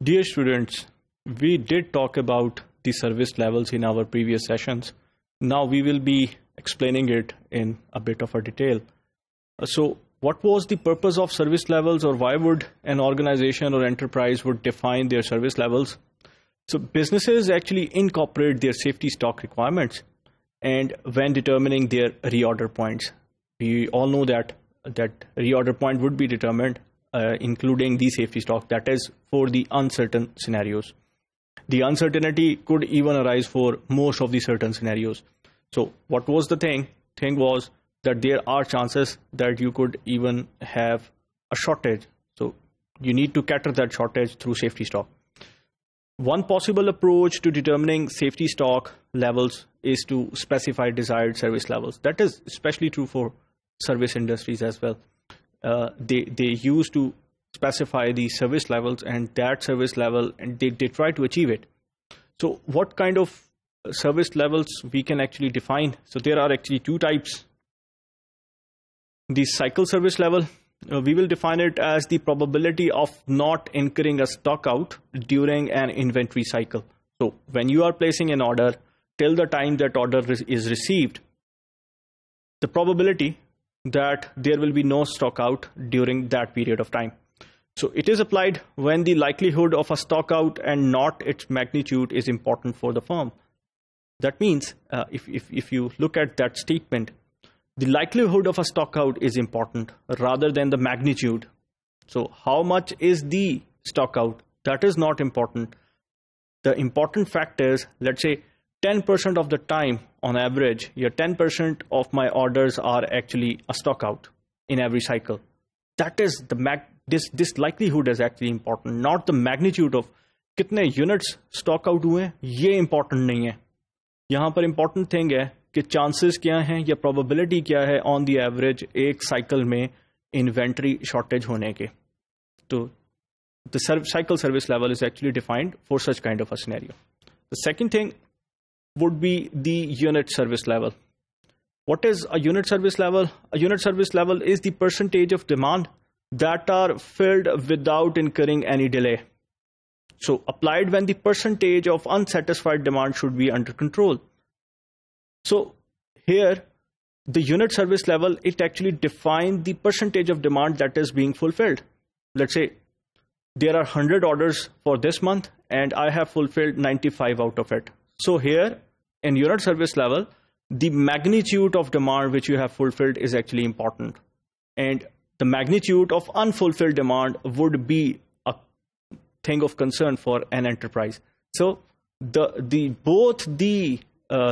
Dear students, we did talk about the service levels in our previous sessions. Now we will be explaining it in a bit of a detail. So what was the purpose of service levels, or why would an organization or enterprise would define their service levels? So businesses actually incorporate their safety stock requirements and when determining their reorder points. We all know that reorder point would be determined including the safety stock, that is for the uncertain scenarios. The uncertainty could even arise for most of the certain scenarios. So what was the thing? Thing was that there are chances that you could even have a shortage. So you need to cater that shortage through safety stock. One possible approach to determining safety stock levels is to specify desired service levels. That is especially true for service industries as well. They used to specify the service levels, and that service level, and they try to achieve it. So what kind of service levels we can actually define? So there are actually two types. The cycle service level, we will define it as the probability of not incurring a stock out during an inventory cycle. So when you are placing an order, till the time that order is received, the probability that there will be no stock out during that period of time. So it is applied when the likelihood of a stock out and not its magnitude is important for the firm. That means if you look at that statement, the likelihood of a stock out is important rather than the magnitude. So how much is the stock out? That is not important. The important fact is, let's say 10% of the time on average, 10% of my orders are actually a stock out in every cycle. That is this likelihood is actually important, not the magnitude of कितने units stock out हुए, ये important नहीं है. यहाँ पर important thing है कि chances क्या हैं या probability क्या है on the average एक cycle में inventory shortage होने के. तो the cycle service level is actually defined for such kind of a scenario. The second thing would be the unit service level. What is a unit service level? A unit service level is the percentage of demand that are filled without incurring any delay. So applied when the percentage of unsatisfied demand should be under control. So here, the unit service level, it actually defines the percentage of demand that is being fulfilled. Let's say there are 100 orders for this month and I have fulfilled 95 out of it. So here in unit service level, the magnitude of demand which you have fulfilled is actually important. And the magnitude of unfulfilled demand would be a thing of concern for an enterprise. So both the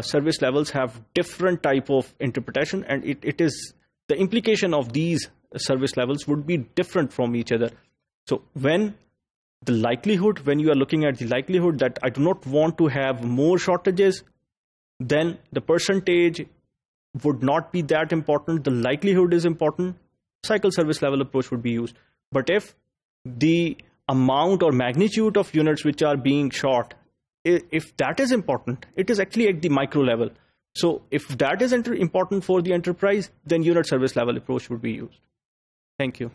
service levels have different type of interpretation, and it is the implication of these service levels would be different from each other. So when you are looking at the likelihood that I do not want to have more shortages, then the percentage would not be that important. The likelihood is important. Cycle service level approach would be used. But if the amount or magnitude of units which are being short, if that is important, it is actually at the micro level. So if that is important for the enterprise, then unit service level approach would be used. Thank you.